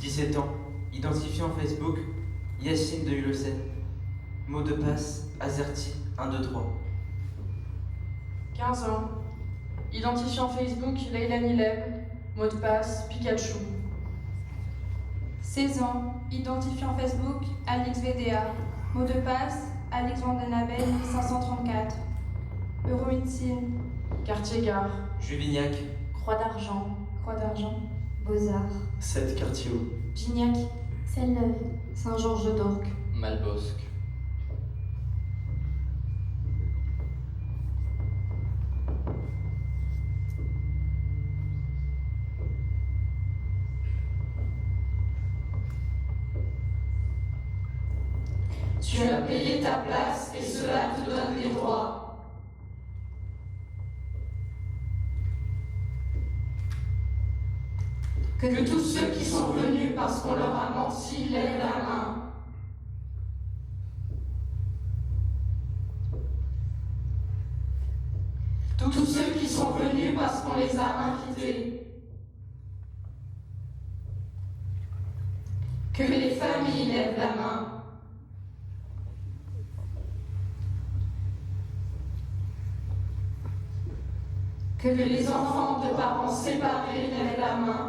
17 ans, identifié en Facebook, Yacine de Hulocène. Mot de passe, Azerty 123. 15 ans, identifié en Facebook, Leilani Leb. Mot de passe, Pikachu. 16 ans, identifié en Facebook, Alix VDA. Mot de passe, Alix Vandenabel 1534. Euromédecine. Quartier Gare. Juvignac. Croix d'Argent. Croix d'Argent. Beaux-Arts. 7 quartier haut. Gignac. Selle-Neuve. Saint-Georges d'Orc. Malbosque. Tu as payé ta place et cela te donne des droits. Que tous ceux qui sont venus parce qu'on leur a menti lèvent la main. Tous ceux qui sont venus parce qu'on les a invités. Que les familles lèvent la main. Que les enfants de parents séparés lèvent la main.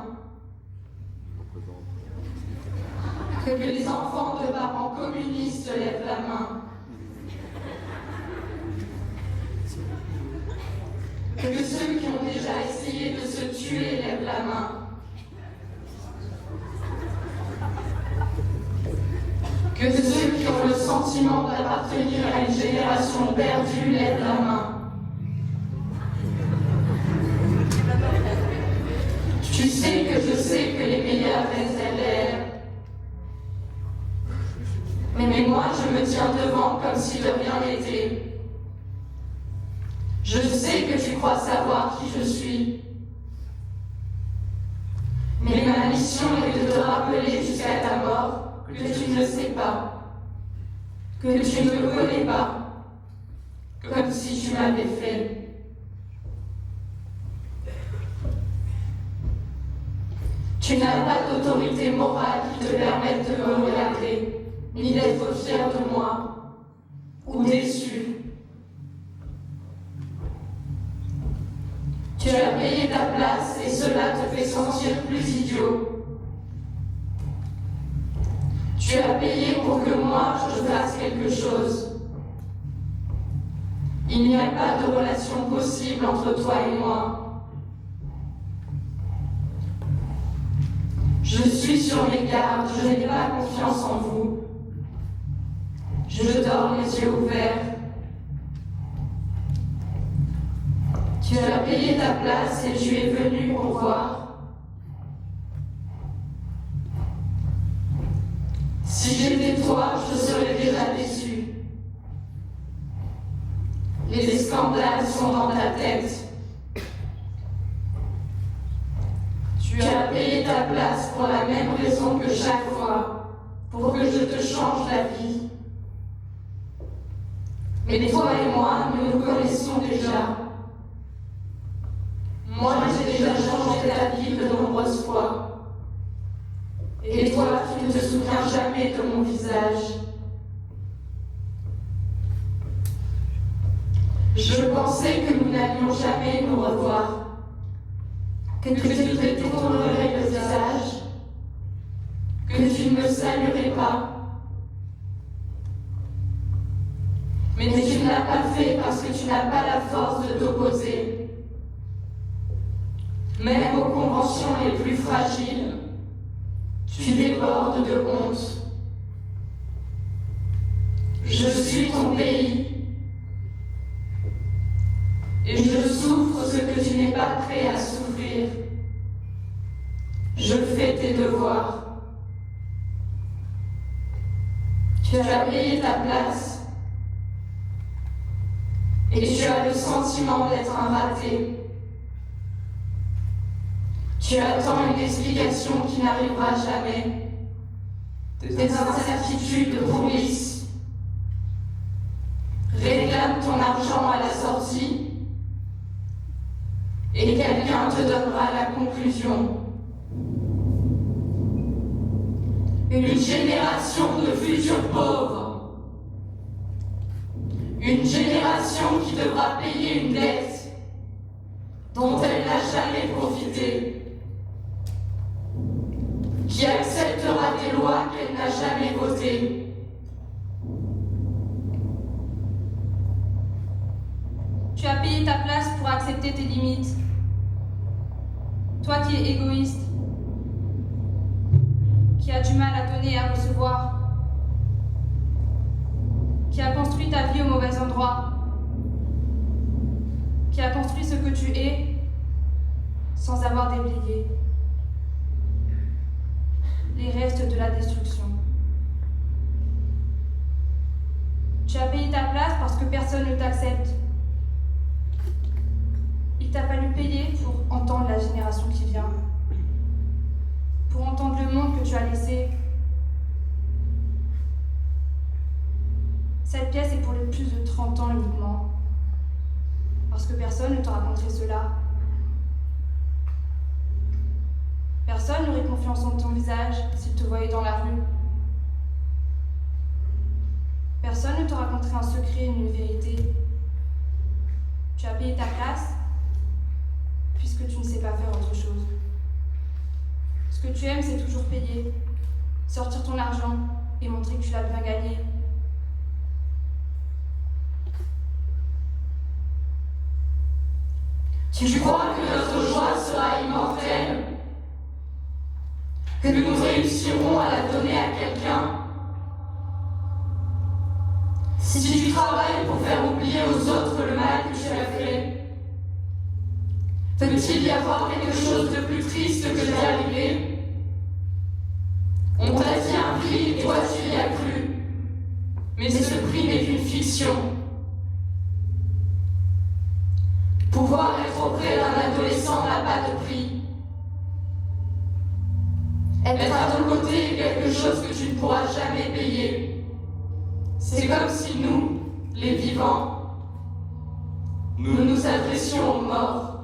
Que les enfants de parents communistes lèvent la main. Que ceux qui ont déjà essayé de se tuer lèvent la main. Que ceux qui ont le sentiment d'appartenir à une génération perdue lèvent la main. Tu sais que je sais que les meilleurs restent derrière. Mais moi, je me tiens devant comme si de rien n'était. Je sais que tu crois savoir qui je suis. Mais ma mission est de te rappeler jusqu'à ta mort que tu ne sais pas, que tu ne me connais pas, comme si tu m'avais fait. Tu n'as pas d'autorité morale qui te permette de me regarder, ni d'être fier de moi, ou déçu. Tu as payé ta place et cela te fait sentir plus idiot. Tu as payé pour que moi je fasse quelque chose. Il n'y a pas de relation possible entre toi et moi. Je suis sur mes gardes, je n'ai pas confiance en vous. Je dors les yeux ouverts. Tu as payé ta place et tu es venu pour voir. Si j'étais toi, je serais déjà déçu. Les scandales sont dans ta tête. Tu as payé ta place pour la même raison que chaque fois, pour que je te change la vie. Mais toi et moi, nous nous connaissons déjà. Moi, j'ai déjà changé ta vie de nombreuses fois. Et toi, tu ne te souviens jamais de mon visage. Je pensais que nous n'allions jamais nous revoir. Que tu te détournerais le visage, que tu ne me saluerais pas. Mais tu ne l'as pas fait parce que tu n'as pas la force de t'opposer. Même aux conventions les plus fragiles, tu débordes de honte. Je suis ton pays. Et je souffre ce que tu n'es pas prêt à souffrir. Je fais tes devoirs. Tu as payé ta place. Et tu as le sentiment d'être un raté. Tu attends une explication qui n'arrivera jamais. Des incertitudes pourrissent. Réclame ton argent à la sortie. Et quelqu'un te donnera la conclusion. Une génération de futurs pauvres. Une génération qui devra payer une dette dont elle n'a jamais profité. Qui acceptera des lois qu'elle n'a jamais votées. Tu as payé ta place pour accepter tes limites. Toi qui es égoïste, qui a du mal à donner et à recevoir, qui a construit ta vie au mauvais endroit, qui a construit ce que tu es sans avoir déblayé les restes de la destruction. Tu as payé ta place parce que personne ne t'accepte. Il t'a fallu payer pour entendre la génération qui vient, pour entendre le monde que tu as laissé. Cette pièce est pour les plus de 30 ans uniquement, parce que personne ne te raconterait cela. Personne n'aurait confiance en ton visage s'il te voyait dans la rue. Personne ne te raconterait un secret ni une vérité. Tu as payé ta place, puisque tu ne sais pas faire autre chose. Ce que tu aimes, c'est toujours payer, sortir ton argent et montrer que tu l'as bien gagné. Tu crois que notre joie sera immortelle? Que nous réussirons à la donner à quelqu'un? Si tu travailles pour faire oublier aux autres le mal que tu as fait, peut-il y avoir quelque chose de plus triste que d'y arriver? On t'a dit un prix et toi tu y as cru. Mais ce prix n'est qu'une fiction. Pouvoir être auprès d'un adolescent n'a pas de prix. Être à ton côté est quelque chose que tu ne pourras jamais payer. C'est comme si nous, les vivants, nous nous adressions aux morts.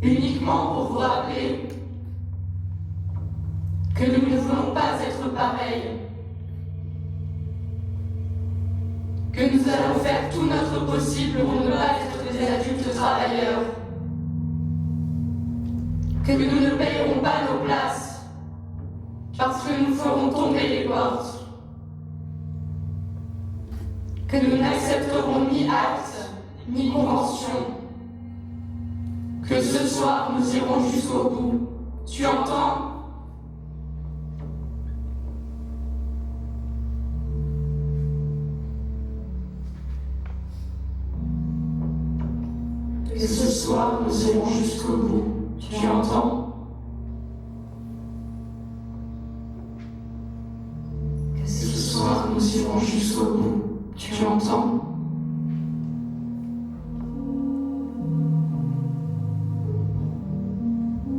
Uniquement pour vous rappeler que nous ne voulons pas être pareils. Que nous allons faire tout notre possible pour ne pas être des adultes travailleurs. Que nous ne payerons pas nos places, parce que nous ferons tomber les portes. Que nous n'accepterons ni actes, ni conventions. Que ce soir nous irons jusqu'au bout. Tu entends ? Que ce soir nous irons jusqu'au bout. Tu entends? Que ce soir nous irons jusqu'au bout. Tu entends?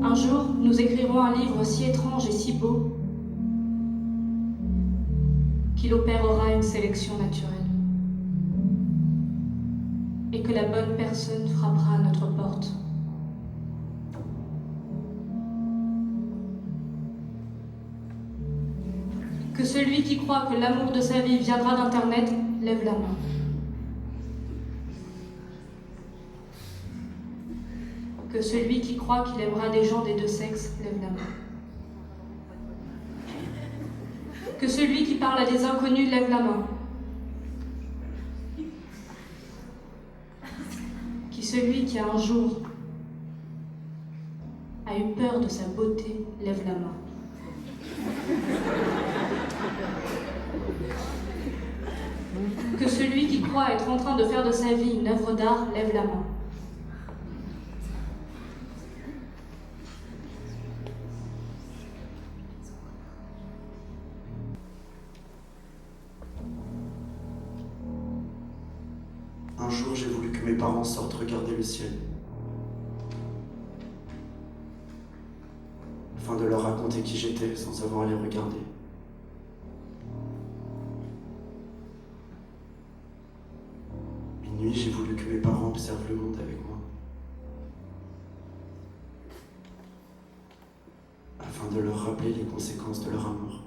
Un jour, nous écrirons un livre si étrange et si beau qu'il opérera une sélection naturelle et que la bonne personne frappera à notre porte. Que celui qui croit que l'amour de sa vie viendra d'Internet lève la main. Que celui qui croit qu'il aimera des gens des deux sexes lève la main. Que celui qui parle à des inconnus lève la main. Que celui qui un jour a eu peur de sa beauté lève la main. Que celui qui croit être en train de faire de sa vie une œuvre d'art lève la main. Un jour, j'ai voulu que mes parents sortent regarder le ciel, afin de leur raconter qui j'étais sans avoir à les regarder. Minuit, j'ai voulu que mes parents observent le monde avec moi, afin de leur rappeler les conséquences de leur amour.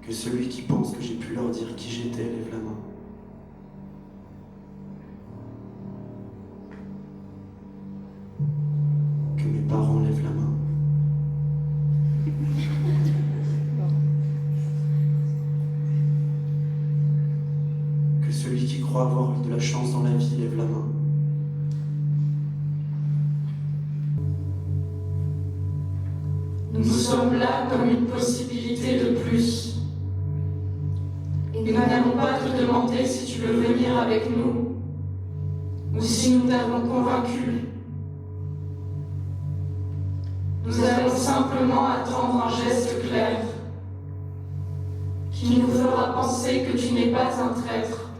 Que celui qui pense que j'ai pu leur dire qui j'étais lève la main. Que mes parents lèvent la main. Que celui qui croit avoir eu de la chance dans la vie lève la main. Nous sommes là comme une possibilité de plus. Et nous n'allons pas te demander si tu veux venir avec nous ou si nous t'avons convaincu. Nous allons simplement attendre un geste clair qui nous fera penser que tu n'es pas un traître,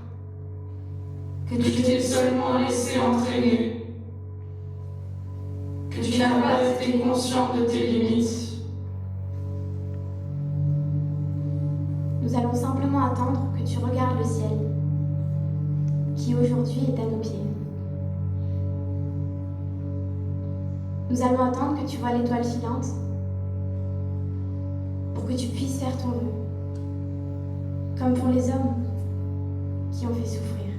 que tu t'es seulement laissé entraîner, que tu n'as pas été conscient de tes limites. Nous allons simplement attendre que tu regardes le ciel, qui aujourd'hui est à nos pieds. Nous allons attendre que tu vois l'étoile filante, pour que tu puisses faire ton vœu, comme pour les hommes qui ont fait souffrir.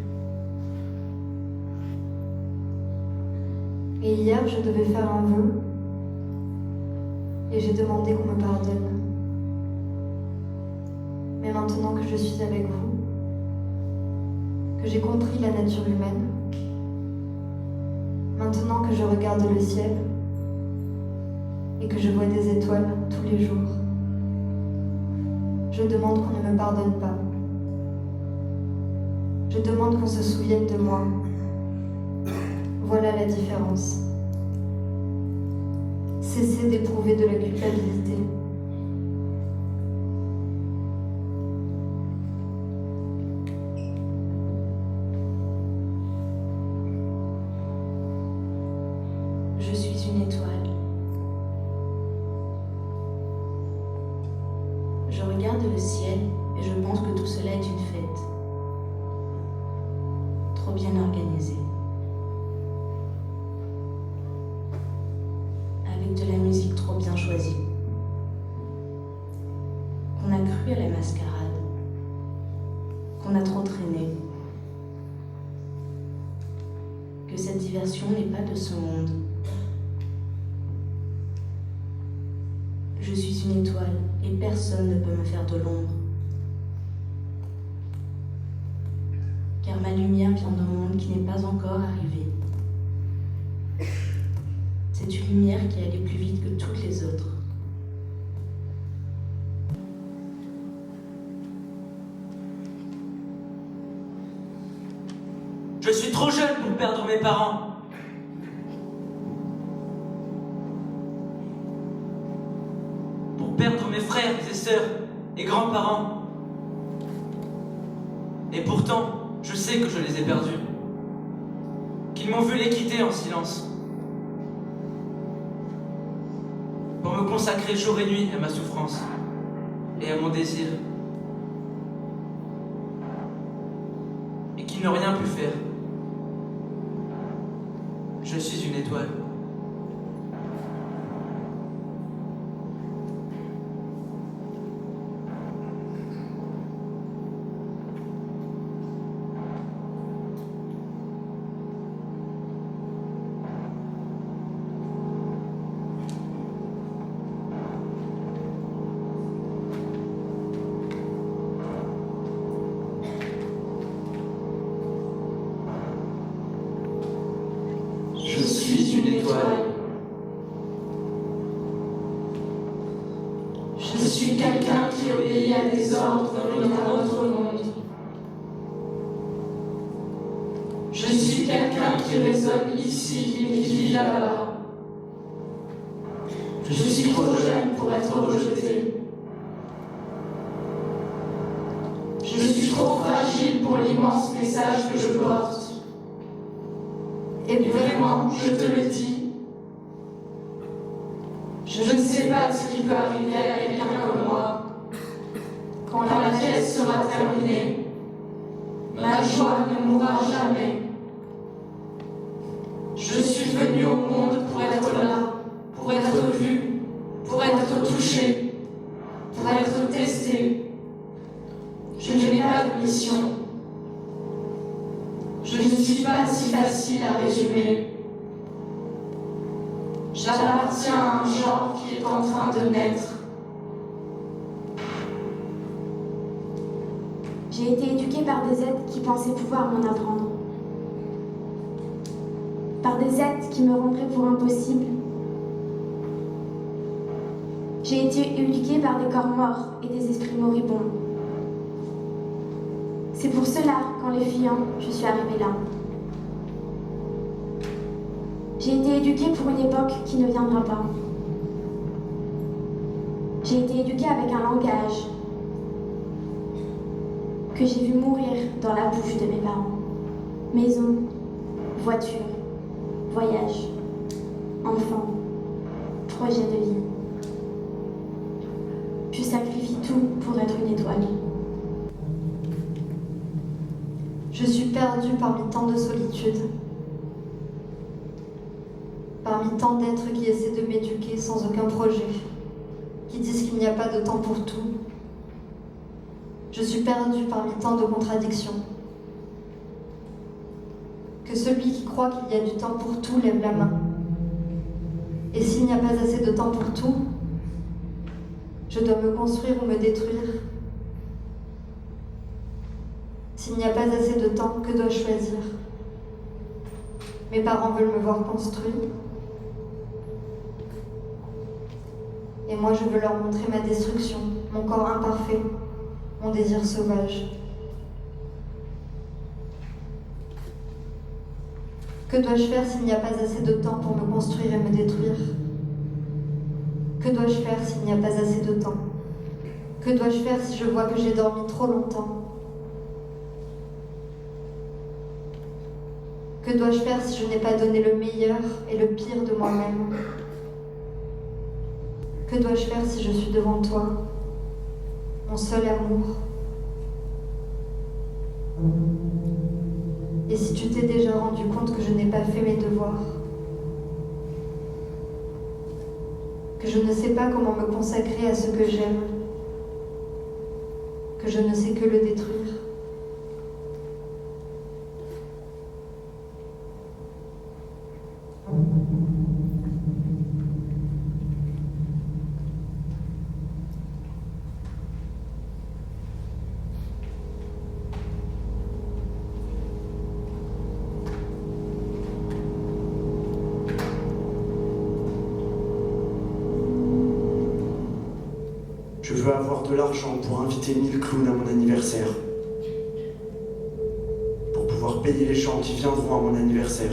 Et hier, je devais faire un vœu, et j'ai demandé qu'on me pardonne. Mais maintenant que je suis avec vous, que j'ai compris la nature humaine, maintenant que je regarde le ciel et que je vois des étoiles tous les jours, je demande qu'on ne me pardonne pas. Je demande qu'on se souvienne de moi. Voilà la différence. Cessez d'éprouver de la culpabilité. Je suis une étoile. Je regarde le ciel et je pense que tout cela est une fête. Trop bien organisée. Avec de la musique trop bien choisie. Qu'on a cru à la mascarade. Qu'on a trop traîné. Que cette diversion n'est pas de ce monde. Je suis une étoile et personne ne peut me faire de l'ombre. Car ma lumière vient d'un monde qui n'est pas encore arrivé. C'est une lumière qui allait plus vite que toutes les autres. Je suis trop jeune pour perdre mes parents. Pour perdre mes frères et sœurs et grands-parents. Et pourtant, je sais que je les ai perdus. Qu'ils m'ont vu les quitter en silence. Pour me consacrer jour et nuit à ma souffrance et à mon désir. Et qu'ils n'ont rien pu faire. Je suis une étoile. Je suis une étoile. Je suis quelqu'un qui obéit à des ordres venant d'un autre monde. Je suis quelqu'un qui résonne ici et qui vit là-bas. Je suis trop jeune pour être rejetée. Je suis trop fragile pour l'immense message que je porte. Et vraiment, je te le dis, je ne sais pas ce qui peut arriver à quelqu'un comme moi. Quand la pièce sera terminée, ma joie ne mourra jamais. venu au monde pour être là, pour être vu, pour être touché, pour être testé. Je n'ai pas de mission. Je ne suis pas si facile à résumer. J'appartiens à un genre qui est en train de naître. J'ai été éduquée par des êtres qui pensaient pouvoir m'en apprendre. Par des êtres qui me rendraient pour impossible. J'ai été éduquée par des corps morts et des esprits moribonds. C'est pour cela qu'en les fuyant, je suis arrivée là. J'ai été éduquée pour une époque qui ne viendra pas. J'ai été éduquée avec un langage que j'ai vu mourir dans la bouche de mes parents. Maison, voiture, voyage, enfant, projet de vie. Je sacrifie tout pour être une étoile. Je suis perdue parmi tant de solitude. Parmi tant d'êtres qui essaient de m'éduquer sans aucun projet, qui disent qu'il n'y a pas de temps pour tout. Je suis perdue parmi tant de contradictions. Que celui qui croit qu'il y a du temps pour tout lève la main. Et s'il n'y a pas assez de temps pour tout, je dois me construire ou me détruire. S'il n'y a pas assez de temps, que dois-je choisir? Mes parents veulent me voir construire. Et moi, je veux leur montrer ma destruction, mon corps imparfait, mon désir sauvage. Que dois-je faire s'il n'y a pas assez de temps pour me construire et me détruire? Que dois-je faire s'il n'y a pas assez de temps? Que dois-je faire si je vois que j'ai dormi trop longtemps? Que dois-je faire si je n'ai pas donné le meilleur et le pire de moi-même? Que dois-je faire si je suis devant toi, mon seul amour? Et si tu t'es déjà rendu compte que je n'ai pas fait mes devoirs? Que je ne sais pas comment me consacrer à ce que j'aime? Que je ne sais que le détruire? Je veux avoir de l'argent pour inviter 1000 clowns à mon anniversaire. Pour pouvoir payer les gens qui viendront à mon anniversaire.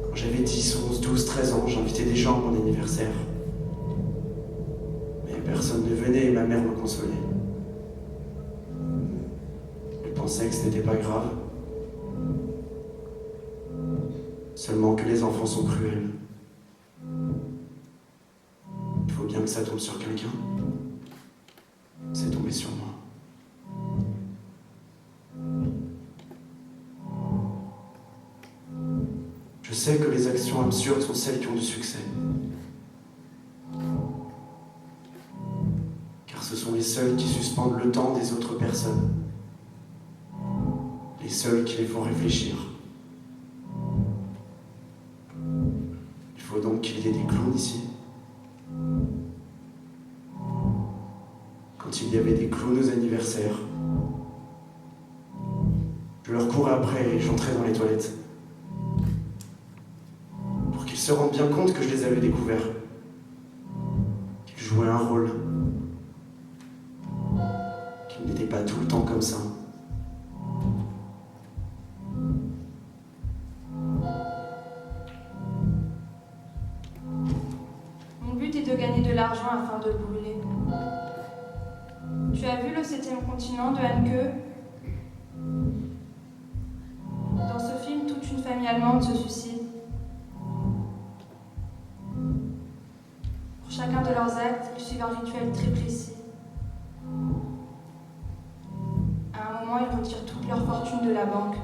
Quand j'avais 10, 11, 12, 13 ans, j'invitais des gens à mon anniversaire. Mais personne ne venait et ma mère me consolait. Elle pensait que ce n'était pas grave. Seulement que les enfants sont cruels. Il faut bien que ça tombe sur quelqu'un. C'est tombé sur moi. Je sais que les actions absurdes sont celles qui ont du succès. Car ce sont les seules qui suspendent le temps des autres personnes. Les seules qui les font réfléchir. Il faut donc qu'il y ait des clowns ici. Quand il y avait des clowns aux anniversaires, je leur courais après et j'entrais dans les toilettes. Pour qu'ils se rendent bien compte que je les avais découverts. Qu'ils jouaient un rôle. Qu'ils n'étaient pas tout le temps comme ça. Mon but est de gagner de l'argent afin de le brûler. Tu as vu le 7e continent de Hanke? Dans ce film, toute une famille allemande se suicide. Pour chacun de leurs actes, ils suivent un rituel très précis. À un moment, ils retirent toute leur fortune de la banque.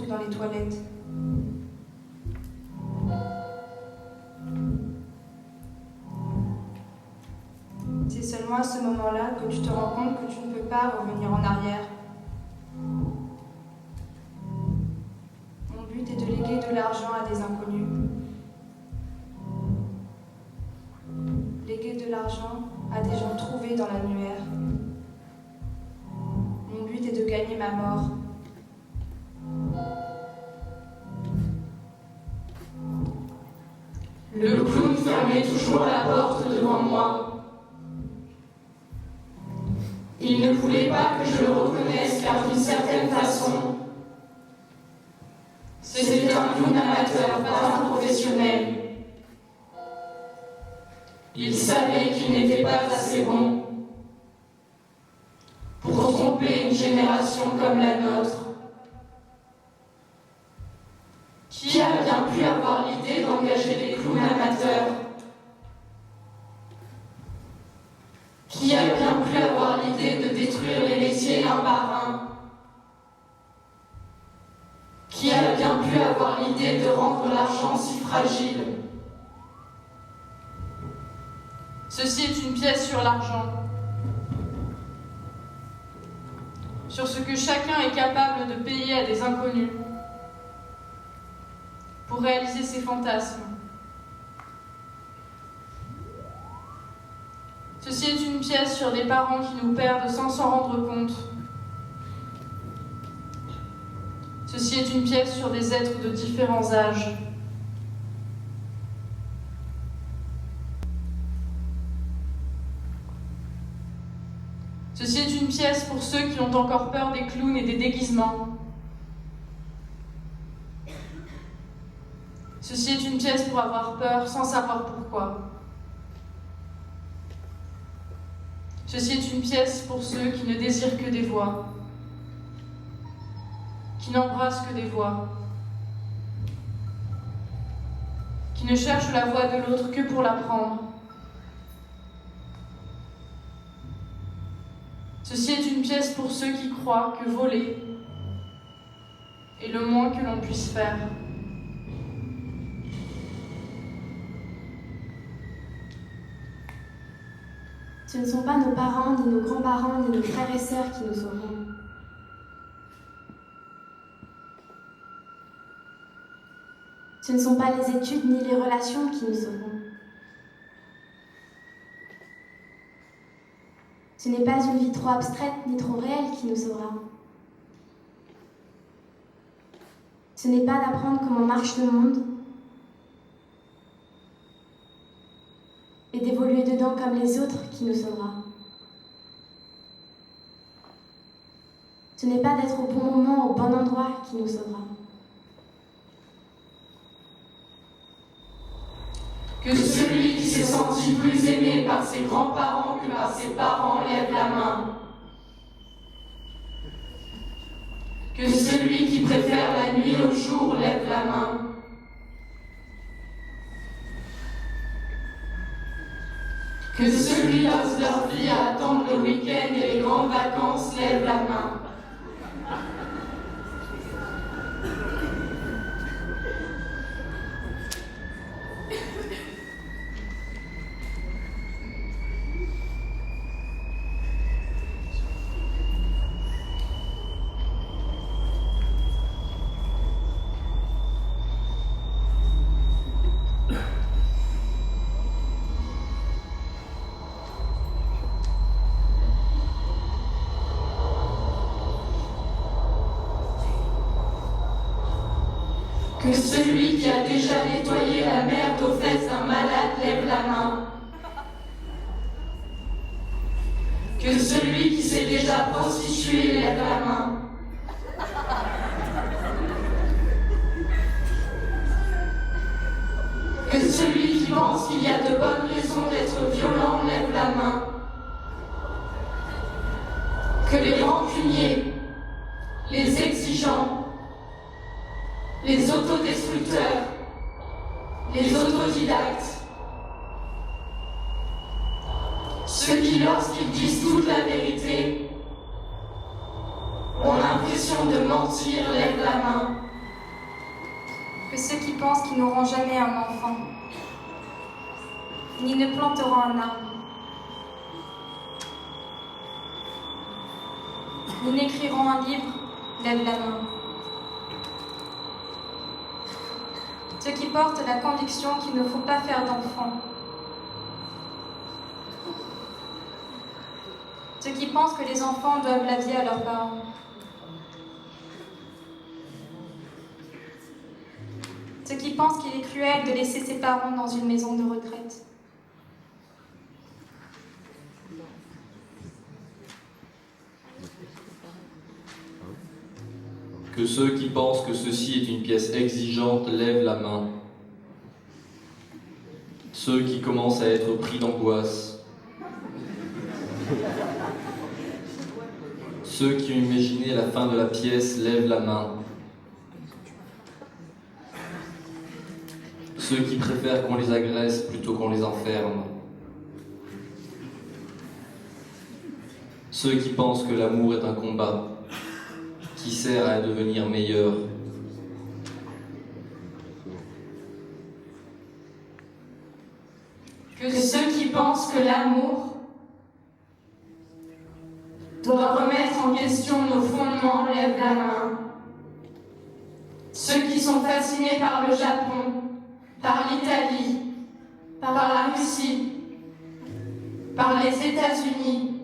entre dans les toilettes. C'est seulement à ce moment-là que tu te rends compte que tu ne peux pas revenir en arrière. Mon but est de léguer de l'argent à des inconnus. Léguer de l'argent à des gens trouvés dans l'annuaire. Mon but est de gagner ma mort. Le clown fermait toujours la porte devant moi. Il ne voulait pas que je le reconnaisse car d'une certaine façon, c'était un clown amateur, pas un professionnel. Il savait qu'il n'était pas assez bon pour tromper une génération comme la nôtre. Qui a bien pu avoir l'idée d'engager des clowns amateurs? Qui a bien pu avoir l'idée de détruire les métiers un par un? Qui a bien pu avoir l'idée de rendre l'argent si fragile? Ceci est une pièce sur l'argent, sur ce que chacun est capable de payer à des inconnus pour réaliser ses fantasmes. Ceci est une pièce sur des parents qui nous perdent sans s'en rendre compte. Ceci est une pièce sur des êtres de différents âges. Ceci est une pièce pour ceux qui ont encore peur des clowns et des déguisements. Ceci est une pièce pour avoir peur sans savoir pourquoi. Ceci est une pièce pour ceux qui ne désirent que des voix, qui n'embrassent que des voix, qui ne cherchent la voix de l'autre que pour la prendre. Ceci est une pièce pour ceux qui croient que voler est le moins que l'on puisse faire. Ce ne sont pas nos parents, ni nos grands-parents, ni nos frères et sœurs qui nous sauveront. Ce ne sont pas les études ni les relations qui nous sauveront. Ce n'est pas une vie trop abstraite ni trop réelle qui nous sauvera. Ce n'est pas d'apprendre comment marche le monde et d'évoluer dedans comme les autres qui nous sauvera. Ce n'est pas d'être au bon moment, au bon endroit qui nous sauvera. Que celui qui s'est senti plus aimé par ses grands-parents que par ses parents lève la main. Que celui qui préfère la nuit au jour lève la main. Que ceux qui passent leur vie à attendre le week-end et les grandes vacances lèvent la main. Que celui qui a déjà nettoyé la merde aux fesses d'un malade lève la main. Que celui qui s'est déjà prostitué lève la main. Que celui qui pense qu'il y a de bonnes raisons d'être violent lève la main. Que les rancuniers, les exigeants, les autodestructeurs, les autodidactes, ceux qui, lorsqu'ils disent toute la vérité, ont l'impression de mentir, lèvent la main. que ceux qui pensent qu'ils n'auront jamais un enfant, ni ne planteront un arbre, ni n'écriront un livre, lèvent la main. Ceux qui portent la conviction qu'il ne faut pas faire d'enfants, ceux qui pensent que les enfants doivent la vie à leurs parents, ceux qui pensent qu'il est cruel de laisser ses parents dans une maison de retraite. Que ceux qui pensent que ceci est une pièce exigeante lèvent la main. Ceux qui commencent à être pris d'angoisse. Ceux qui ont imaginé la fin de la pièce lèvent la main. Ceux qui préfèrent qu'on les agresse plutôt qu'on les enferme. Ceux qui pensent que l'amour est un combat qui sert à devenir meilleur. Que ceux qui pensent que l'amour doit remettre en question nos fondements lèvent la main. Ceux qui sont fascinés par le Japon, par l'Italie, par la Russie, par les États-Unis,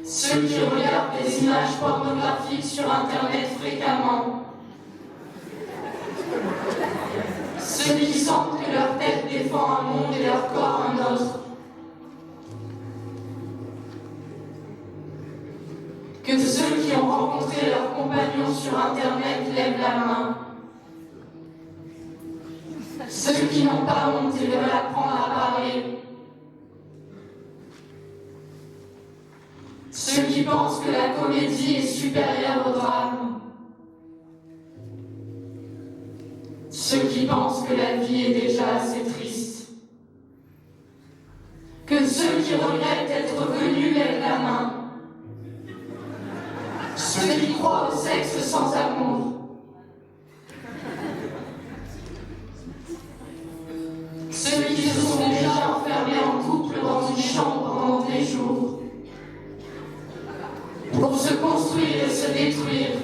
ceux qui regardent des images pornographiques sur Internet fréquemment, ceux qui sentent que leur tête défend un monde et leur corps un autre, que ceux qui ont rencontré leurs compagnons sur Internet lèvent la main, ceux qui n'ont pas honte et veulent apprendre à parler, ceux qui pensent que la comédie est supérieure au drame, ceux qui pensent que la vie est déjà assez triste, que ceux qui regrettent d'être venus lèvent la main, ceux qui croient au sexe sans amour, ceux qui se sont déjà enfermés en couple dans une chambre pendant des jours, pour se construire et se détruire,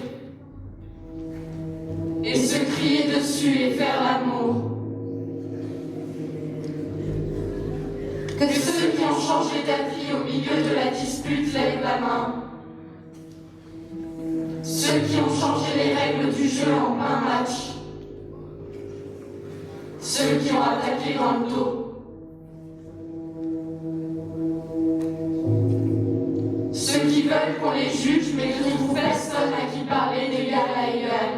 et se crier dessus et faire l'amour. Que ceux qui ont changé d'avis au milieu de la dispute lèvent la main. Ceux qui ont changé les règles du jeu en plein match. Ceux qui ont attaqué dans le dos. Ceux qui veulent qu'on les juge mais ne trouvent personne à qui parler d'égal à égal.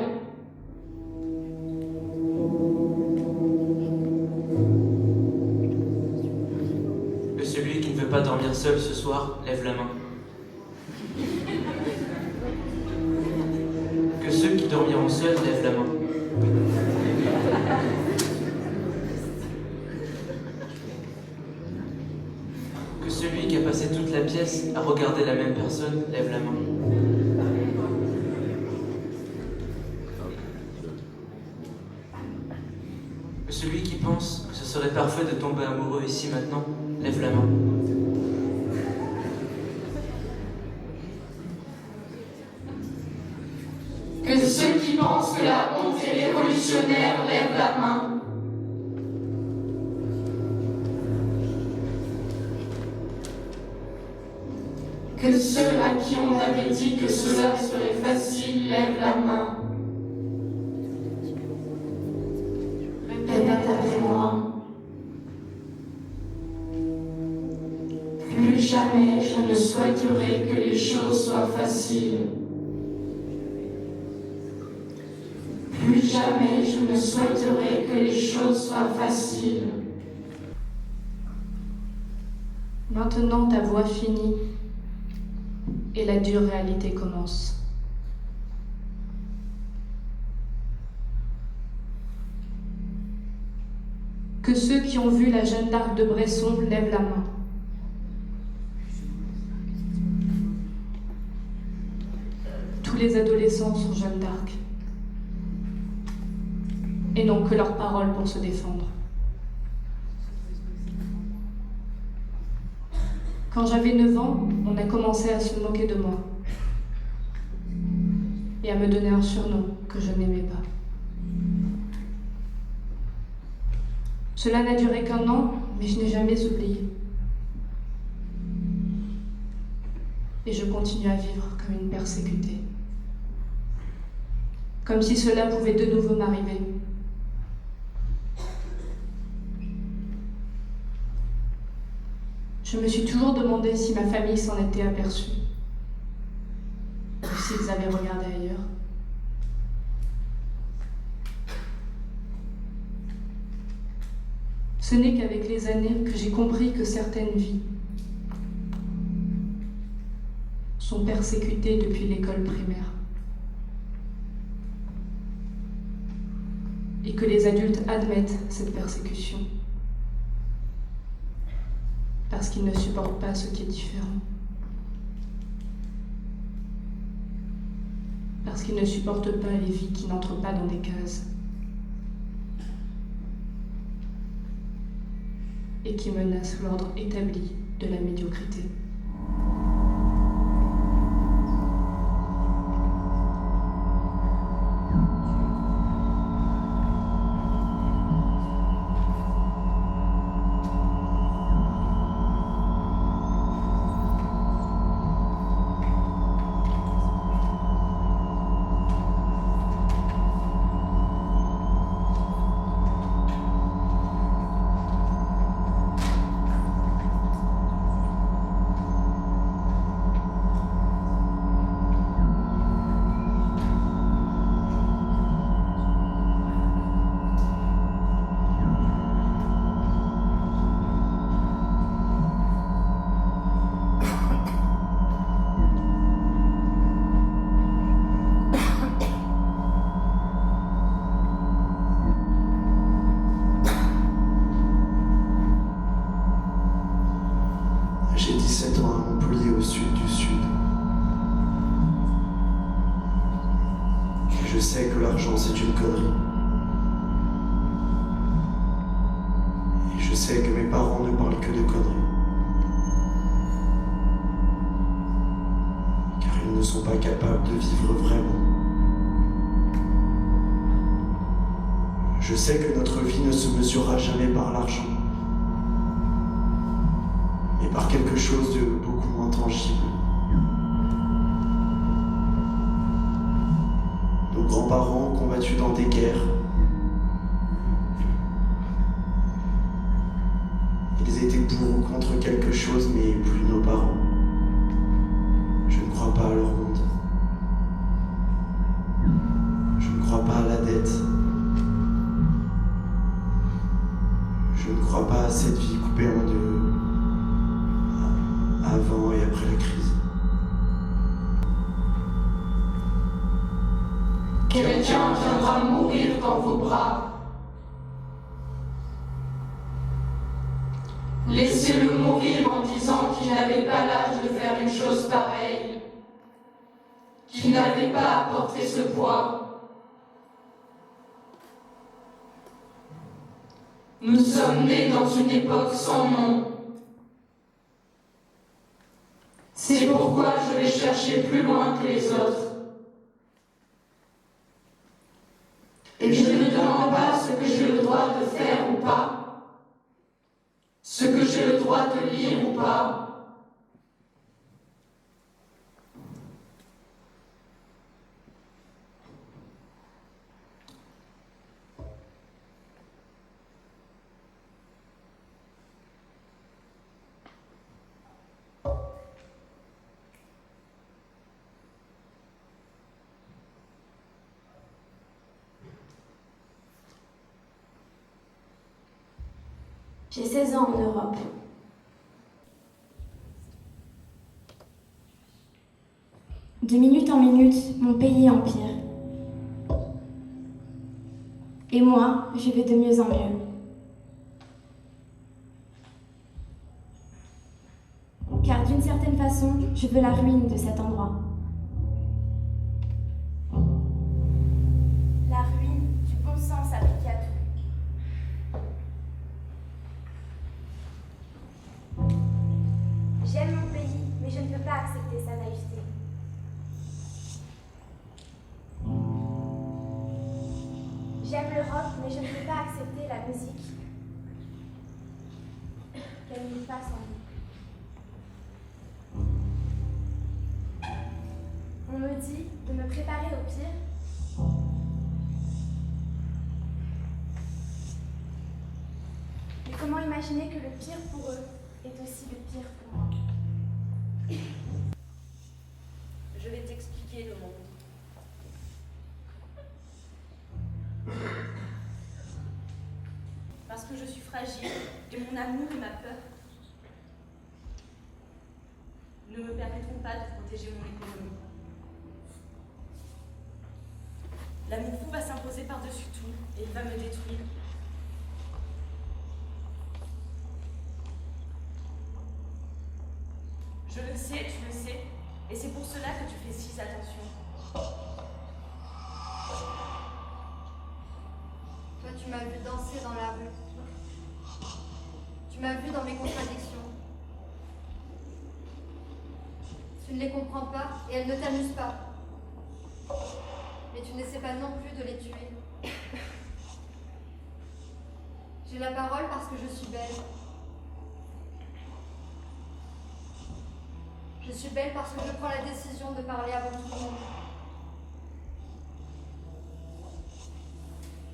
Que celui qui ne veut pas dormir seul ce soir lève la main. Que ceux qui dormiront seuls lèvent la main. Que celui qui a passé toute la pièce à regarder la même personne lève la main. Que celui qui pense que ce serait parfait de tomber amoureux ici maintenant lève la main. Que ceux qui pensent que la honte est révolutionnaire lèvent la main. Que ceux à qui on avait dit que cela serait facile lèvent la main. Répète après moi. Plus jamais je ne souhaiterai que les choses soient faciles. Plus jamais je ne souhaiterai que les choses soient faciles. Maintenant ta voix finit et la dure réalité commence. Que ceux qui ont vu la Jeanne d'Arc de Bresson lèvent la main. tous les adolescents sont Jeanne d'Arc et n'ont que leurs paroles pour se défendre. Quand j'avais 9 ans, on a commencé à se moquer de moi et à me donner un surnom que je n'aimais pas. Cela n'a duré qu'1 an, mais je n'ai jamais oublié. Et je continue à vivre comme une persécutée. Comme si cela pouvait de nouveau m'arriver. Je me suis toujours demandé si ma famille s'en était aperçue, ou s'ils avaient regardé ailleurs. Ce n'est qu'avec les années que j'ai compris que certaines vies sont persécutées depuis l'école primaire. Et que les adultes admettent cette persécution. Parce qu'ils ne supportent pas ce qui est différent. Parce qu'ils ne supportent pas les vies qui n'entrent pas dans des cases. Et qui menacent l'ordre établi de la médiocrité. J'ai 17 ans à Montpellier, au sud du sud. Et je sais que l'argent, c'est une connerie. Et je sais que mes parents ne parlent que de conneries. Car ils ne sont pas capables de vivre vraiment. Je sais que notre vie ne se mesurera jamais par l'argent, mais par quelque chose de beaucoup moins tangible. Nos grands-parents ont combattu dans des guerres. Ils étaient pour ou contre quelque chose, mais plus nos parents. Je ne crois pas à leur monde. Je ne crois pas à la dette. Je ne crois pas à cette vie coupée en deux, avant et après la crise. Quelqu'un viendra mourir dans vos bras. Laissez-le mourir en disant qu'il n'avait pas l'âge de faire une chose pareille, qu'il n'avait pas à porter ce poids. Nous sommes nés dans une époque sans nom. C'est pourquoi je vais chercher plus loin que les autres. Et je ne demande pas ce que j'ai le droit de faire ou pas, ce que j'ai le droit de lire ou pas. J'ai 16 ans en Europe. De minute en minute, mon pays empire. Et moi, je vais de mieux en mieux. Car d'une certaine façon, je veux la ruine de cet endroit. J'aime le rock, mais je ne peux pas accepter la musique qu'elle nous passe en nous. On me dit de me préparer au pire. Mais comment imaginer que le pire pour eux est aussi le pire pour moi? Je vais t'expliquer le monde. Parce que je suis fragile et mon amour et ma peur ne me permettront pas de protéger mon économie. L'amour fou va s'imposer par-dessus tout et il va me détruire. Je le sais, tu le sais, et c'est pour cela que tu fais si attention. Toi, tu m'as vu danser dans la rue. Tu m'as vu dans mes contradictions. Tu ne les comprends pas et elles ne t'amusent pas. Mais tu n'essaies pas non plus de les tuer. J'ai la parole parce que je suis belle. Je suis belle parce que je prends la décision de parler avant tout le monde.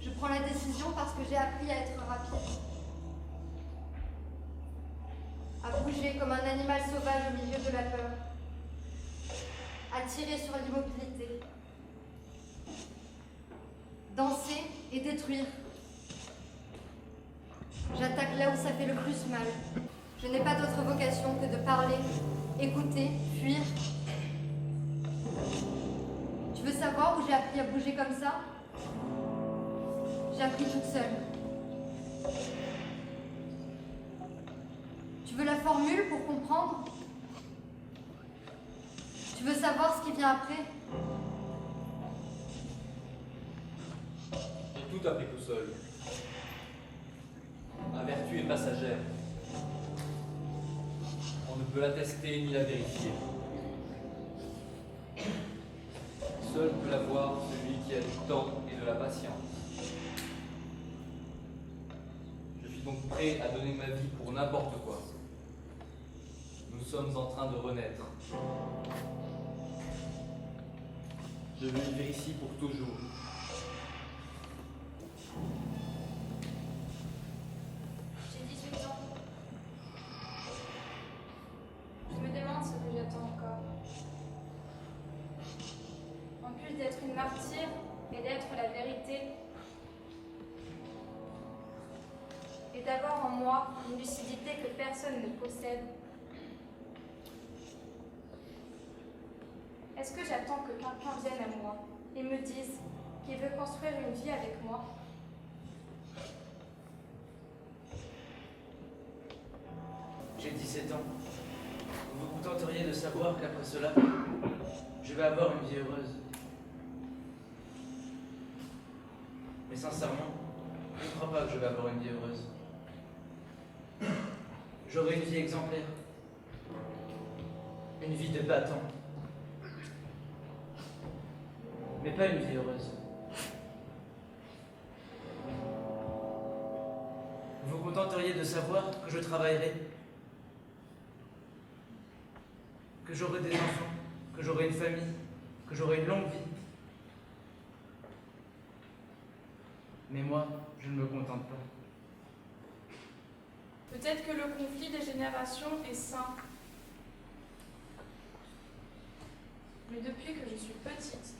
Je prends la décision parce que j'ai appris à être rapide. À bouger comme un animal sauvage au milieu de la peur. À tirer sur l'immobilité. Danser et détruire. J'attaque là où ça fait le plus mal. Je n'ai pas d'autre vocation que de parler, écouter, fuir. Tu veux savoir où j'ai appris à bouger comme ça? J'ai appris toute seule. Tu veux la formule pour comprendre? Tu veux savoir ce qui vient après? J'ai tout appris tout seul. Ma vertu est passagère. On ne peut la tester ni la vérifier. Seul peut la voir celui qui a du temps et de la patience. Je suis donc prêt à donner ma vie pour n'importe quoi. Nous sommes en train de renaître. Je veux vivre ici pour toujours. J'ai 18 ans. Je me demande ce que j'attends encore. En plus d'être une martyre et d'être la vérité, et d'avoir en moi une lucidité que personne ne possède. Est-ce que j'attends que quelqu'un vienne à moi et me dise qu'il veut construire une vie avec moi? J'ai 17 ans. Vous vous contenteriez de savoir qu'après cela, je vais avoir une vie heureuse. Mais sincèrement, je ne crois pas que je vais avoir une vie heureuse. J'aurai une vie exemplaire. Une vie de battant. Mais pas une vie heureuse. Vous vous contenteriez de savoir que je travaillerai, que j'aurai des enfants, que j'aurai une famille, que j'aurai une longue vie. Mais moi, je ne me contente pas. Peut-être que le conflit des générations est sain. Mais depuis que je suis petite,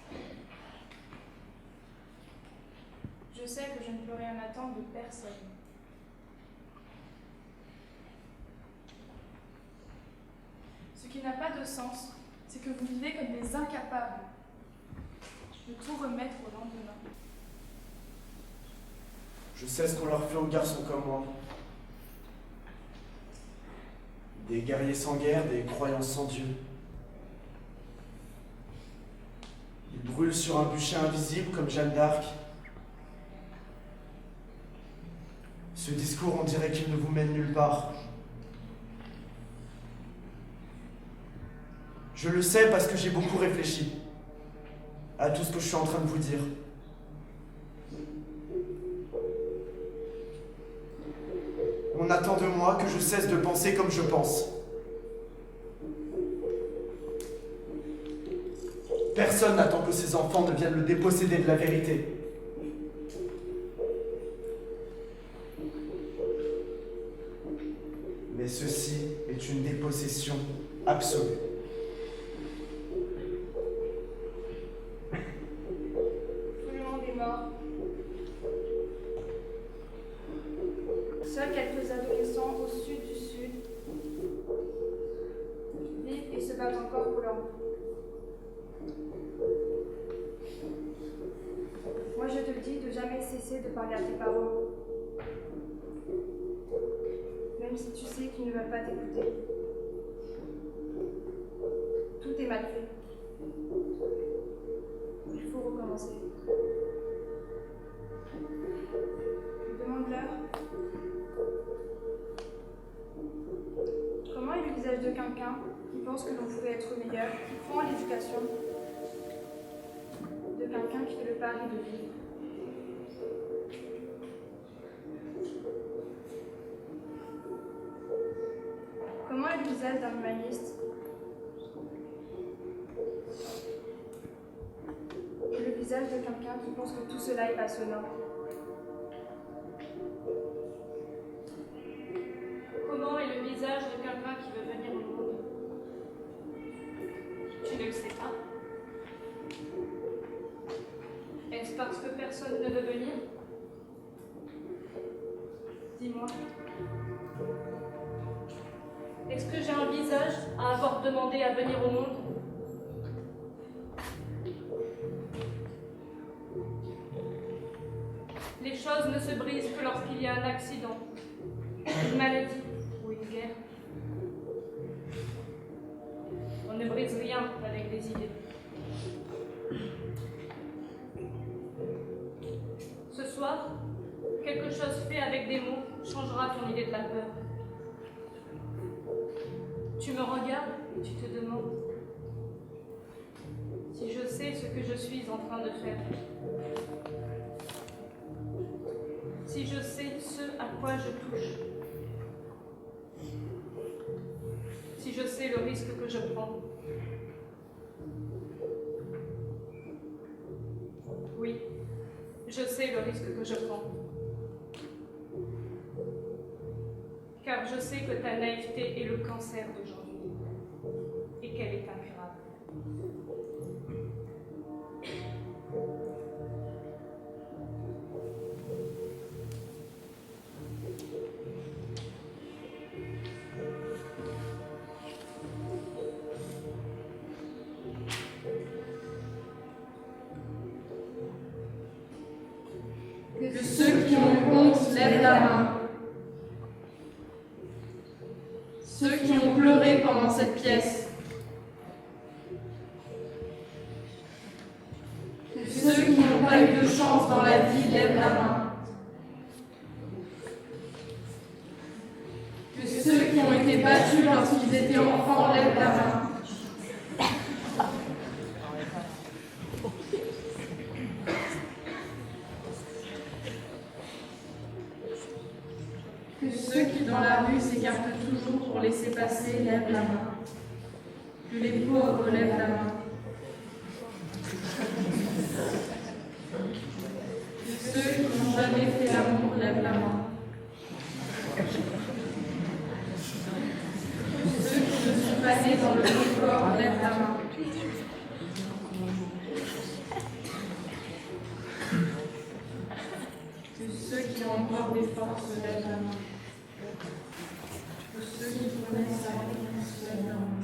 je sais que je ne peux rien attendre de personne. Ce qui n'a pas de sens, c'est que vous vivez comme des incapables de tout remettre au lendemain. Je sais ce qu'on leur fait aux garçons comme moi. Des guerriers sans guerre, des croyants sans Dieu. Ils brûlent sur un bûcher invisible comme Jeanne d'Arc. Ce discours, on dirait qu'il ne vous mène nulle part. Je le sais parce que j'ai beaucoup réfléchi à tout ce que je suis en train de vous dire. On attend de moi que je cesse de penser comme je pense. Personne n'attend que ses enfants ne viennent le déposséder de la vérité. Mais ceci est une dépossession absolue. Tout le monde est mort. Seuls quelques adolescents au sud du sud vivent et se battent encore pour leur vie. Moi, je te le dis de jamais cesser de parler à tes parents. Même si tu sais qu'ils ne veulent pas t'écouter. Tout est mal fait. Il faut recommencer. Demande-leur. Comment est le visage de quelqu'un qui pense que l'on pouvait être meilleur, qui croit en l'éducation, de quelqu'un qui fait le pari de vivre? Comment est le visage d'un humaniste et le visage de quelqu'un qui pense que tout cela est passionnant? Comment est le visage de quelqu'un qui veut venir au monde? Tu ne le sais pas. Est-ce parce que personne ne veut venir? Dis-moi. Est-ce que j'ai un visage à avoir demandé à venir au monde? Les choses ne se brisent que lorsqu'il y a un accident, une maladie ou une guerre. On ne brise rien avec des idées. Ce soir, quelque chose fait avec des mots changera ton idée de la peur. Tu me regardes et tu te demandes si je sais ce que je suis en train de faire. Si je sais ce à quoi je touche. Si je sais le risque que je prends. Oui, je sais le risque que je prends. Car je sais que ta naïveté est le cancer d'aujourd'hui et qu'elle est incurable. Que ceux qui ont honte lèvent la main. Ceux qui ont pleuré pendant cette pièce. Que ceux qui n'ont pas eu de chance dans la vie lèvent la main. Que ceux qui ont été battus lorsqu'ils étaient enfants lèvent la main. Que ceux qui dans la rue s'écartent toujours pour laisser passer lèvent la main. Que les pauvres lèvent la main. Que ceux qui n'ont jamais fait l'amour lèvent la main. Que ceux qui ne sont pas nés dans le même corps lèvent la main. Que ceux qui ont encore des forces lèvent la main. Que ceux qui connaissent la réponse lèvent la main.